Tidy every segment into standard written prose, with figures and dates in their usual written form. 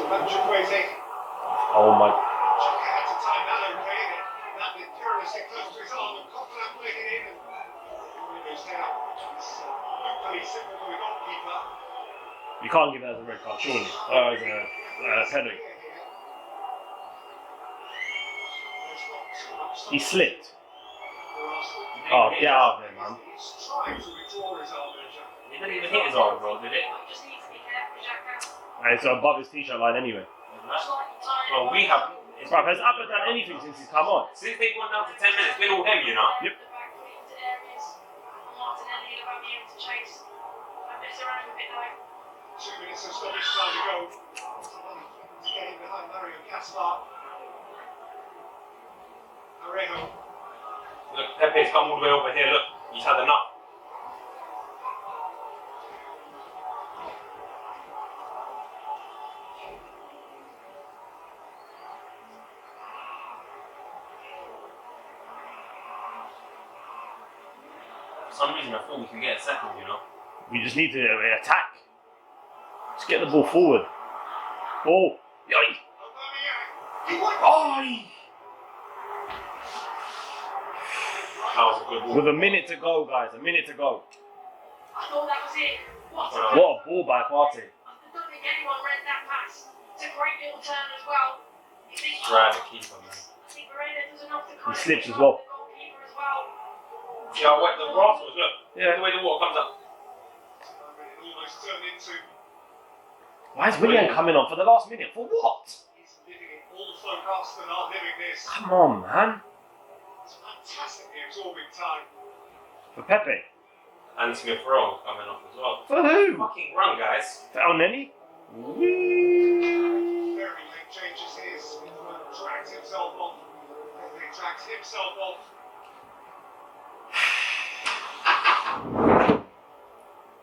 Oh my. You can't give that as a red card, surely. As a penalty. He slipped. Oh, get out of there, man. He didn't even hit his arm, bro, did it? And it's above his t-shirt line anyway. Well, we haven't. Bro, has Abba done anything since he's come on? Since they've gone down to 10 minutes, it's been all him, you know? Yep. Look, Pepe's come all the way over here, look, he's had enough. For some reason I thought we could get a second, you know? We just need to attack. Just get the ball forward. Oh! Yoi! Oh! That was a good ball. With a minute to go, guys. A minute to go. I thought that was it. What a ball by Partey. I don't think anyone read that pass. It's a great little turn as well. Try the keeper, man. I think Moreno does enough to kind He slips as well. the goalkeeper as well. See how wet the grass was, look. Yeah. The way the water comes up. Why is Willian coming on for the last minute? For what? Come on, man. For Pepe. And Smith Rowe coming off as well. For who? Fucking run, guys. For El Neni?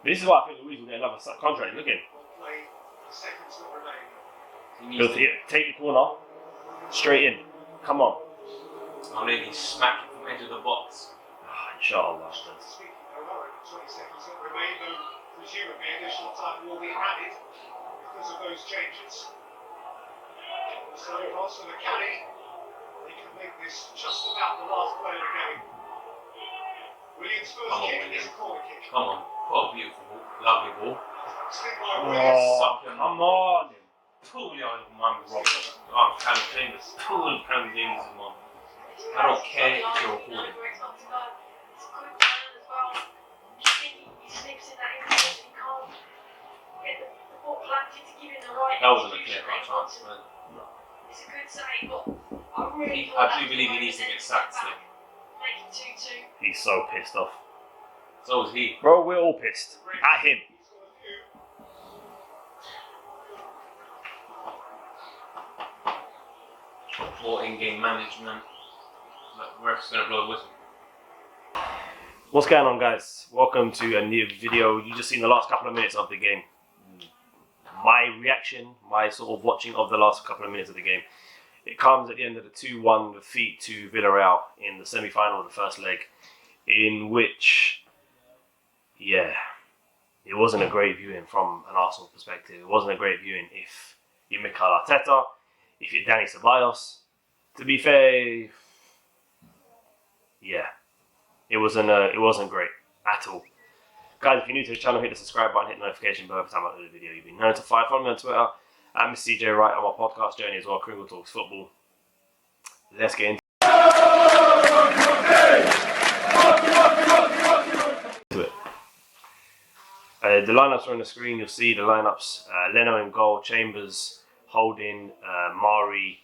This is why I think Luis will get another contract. Look at him. He'll take the corner, straight in. Come on. I'll maybe smack it from edge of the box. Inshallah. Presumably additional time will be added because of those changes. So across for the caddy, they can make this just about the last play of the game. Williams' first kick is a corner kick. Come on, what a beautiful ball, lovely ball. Oh, come on. Pull your mum, Rob. I'm kind of famous. Pull kind of things, mum. I don't care if you're recording. That wasn't a clear-cut chance, man. No. It's a good save, but I really I do believe he needs to get sacked still. Make it 2-2. He's so pissed off. So is he. Bro, we're all pissed. At him. Poor in-game management. But ref's gonna blow the whistle. What's going on, guys? Welcome to a new video. You just seen the last couple of minutes of the game. My reaction, my sort of watching of the last couple of minutes of the game. It comes at the end of the 2-1 defeat to Villareal in the semi-final of the first leg, in which, yeah, it wasn't a great viewing from an Arsenal perspective. It wasn't a great viewing if you're Mikel Arteta, if you're Dani Ceballos. To be fair, yeah, it wasn't great at all. Guys, if you're new to the channel, hit the subscribe button, hit the notification bell every time I upload a video. You'll be notified. Follow me on Twitter at Mr. CJ Wright on my podcast journey as well, Kringle Talks Football. Let's get into it. The lineups are on the screen. You'll see the lineups. Leno in goal, Chambers, Holding, Mari,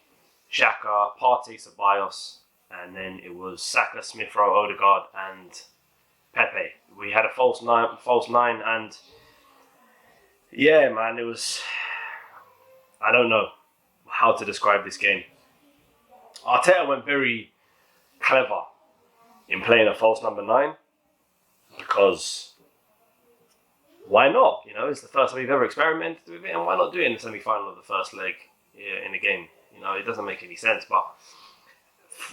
Xhaka, Partey, Ceballos, and then it was Saka, Smith Rowe, Odegaard, and Pepe. We had a false nine, and yeah, man, it was. I don't know how to describe this game. Arteta went very clever in playing a false number 9 because why not? You know, it's the first time we've ever experimented with it, and why not do it in the semi-final of the first leg in the game? You know, it doesn't make any sense, but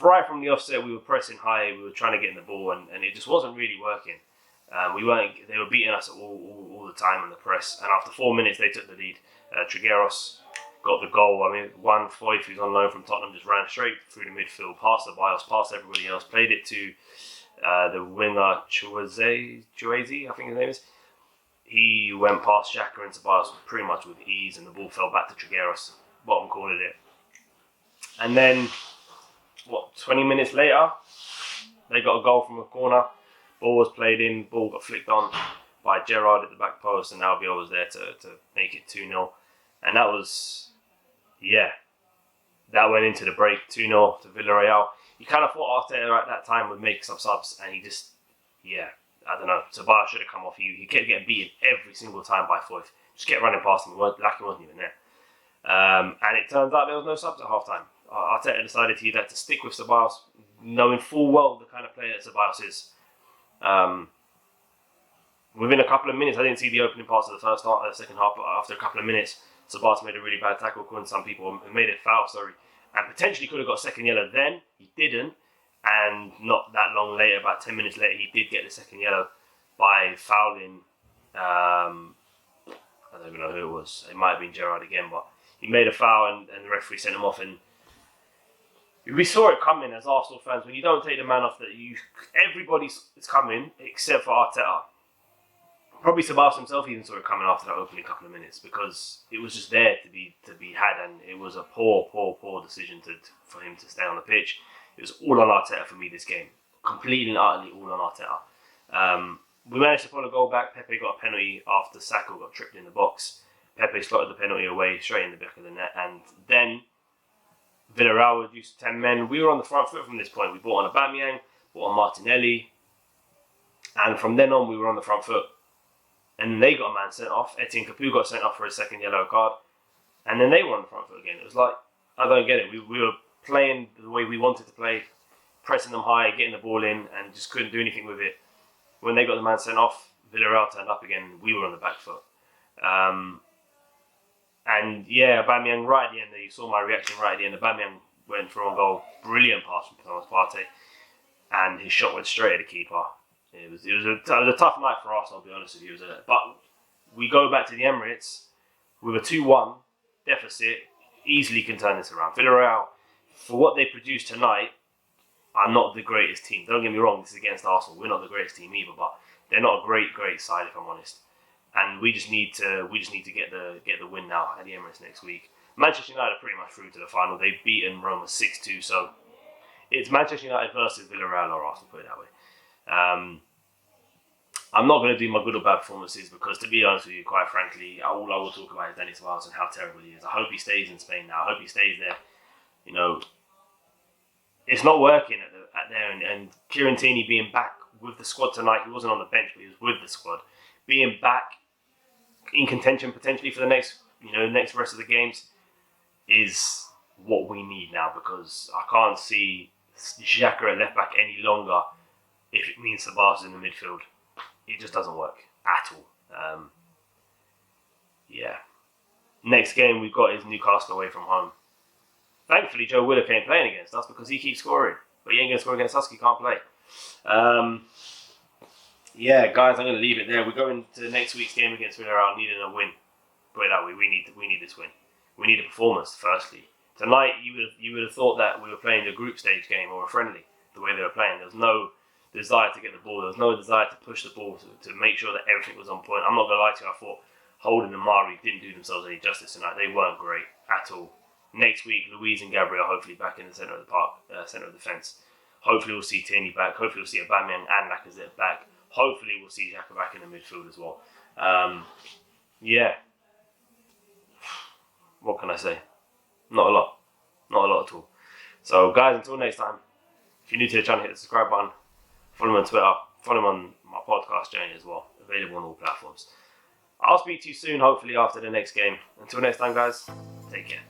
right from the offset, we were pressing high, we were trying to get in the ball, and it just wasn't really working. They were beating us all the time in the press, and after 4 minutes, they took the lead. Trigueros got the goal. I mean, one Foyth, who's on loan from Tottenham, just ran straight through the midfield, past the Bios, past everybody else, played it to the winger Chueze, I think his name is. He went past Xhaka and Bios pretty much with ease, and the ball fell back to Trigueros, bottom corner it. And then, 20 minutes later, they got a goal from a corner. Ball was played in, ball got flicked on by Gerrard at the back post, and Albiol was there to make it 2-0. And that was, that went into the break, 2-0 to Villareal. You kind of thought Arteta at that time would make some subs, and he just, I don't know. Ceballos should have come off. He kept getting beaten every single time by Foyth. Just kept running past him. Lucky wasn't even there. And it turns out there was no subs at half time. Arteta decided he'd like to stick with Ceballos, knowing full well the kind of player that Ceballos is. Within a couple of minutes, I didn't see the opening parts of the second half, but after a couple of minutes, Ceballos made a really bad tackle, according to some people, and made a foul, and potentially could have got a second yellow then. He didn't, and not that long later, about 10 minutes later, he did get the second yellow by fouling, I don't even know who it was, it might have been Gerrard again, but he made a foul and the referee sent him off, and we saw it coming as Arsenal fans. When you don't take the man off, everybody's coming except for Arteta. Probably Ceballos himself even saw it coming after that opening couple of minutes, because it was just there to be had, and it was a poor decision for him to stay on the pitch. It was all on Arteta for me this game, completely and utterly all on Arteta. We managed to pull a goal back. Pepe got a penalty after Saka got tripped in the box. Pepe slotted the penalty away straight in the back of the net, and then Villareal reduced to 10 men. We were on the front foot from this point. We brought on Aubameyang, brought on Martinelli, and from then on we were on the front foot. And then they got a man sent off. Etienne Capoue got sent off for his second yellow card, and then they were on the front foot again. It was like, I don't get it. We were playing the way we wanted to play, pressing them high, getting the ball in, and just couldn't do anything with it. When they got the man sent off, Villareal turned up again. We were on the back foot. And Aubameyang right at the end there, you saw my reaction right at the end. Aubameyang went for on goal, brilliant pass from Thomas Partey, and his shot went straight at the keeper. It was a tough night for us, I'll be honest with you. But we go back to the Emirates with a 2-1 deficit, easily can turn this around. Villareal, for what they produced tonight, are not the greatest team. Don't get me wrong, this is against Arsenal. We're not the greatest team either, but they're not a great side, if I'm honest. And we just need to get the win now at the Emirates next week. Manchester United are pretty much through to the final. They've beaten Roma 6-2, so it's Manchester United versus Villareal or Arsenal, put it that way. I'm not going to do my good or bad performances because, to be honest with you, quite frankly, all I will talk about is Denis Suarez and how terrible he is. I hope he stays in Spain now. I hope he stays there. You know, it's not working at there, and Kieran Tierney being back with the squad tonight. He wasn't on the bench, but he was with the squad. Being back in contention potentially for the next rest of the games is what we need now, because I can't see Xhaka at left back any longer if it means Ceballos in the midfield. It just doesn't work at all. Next game we've got is Newcastle away from home. Thankfully, Joe Willock ain't playing against us because he keeps scoring. But he ain't going to score against us, he can't play. Guys, I'm going to leave it there. We're going to next week's game against Villareal needing a win. Put it that way, we need this win. We need a performance, firstly. Tonight, you would have thought that we were playing a group stage game or a friendly, the way they were playing. There was no desire to get the ball. There was no desire to push the ball to make sure that everything was on point. I'm not going to lie to you, I thought Holden and Mari didn't do themselves any justice tonight. They weren't great at all. Next week, Louise and Gabriel hopefully back in the centre of the park, centre of the fence. Hopefully we'll see Tierney back. Hopefully we'll see Aubameyang and Lacazette back. Hopefully we'll see Xhaka back in the midfield as well. What can I say? Not a lot. Not a lot at all. So guys, until next time, if you're new to the channel, hit the subscribe button. Follow me on Twitter. Follow me on my podcast journey as well. Available on all platforms. I'll speak to you soon, hopefully after the next game. Until next time, guys, take care.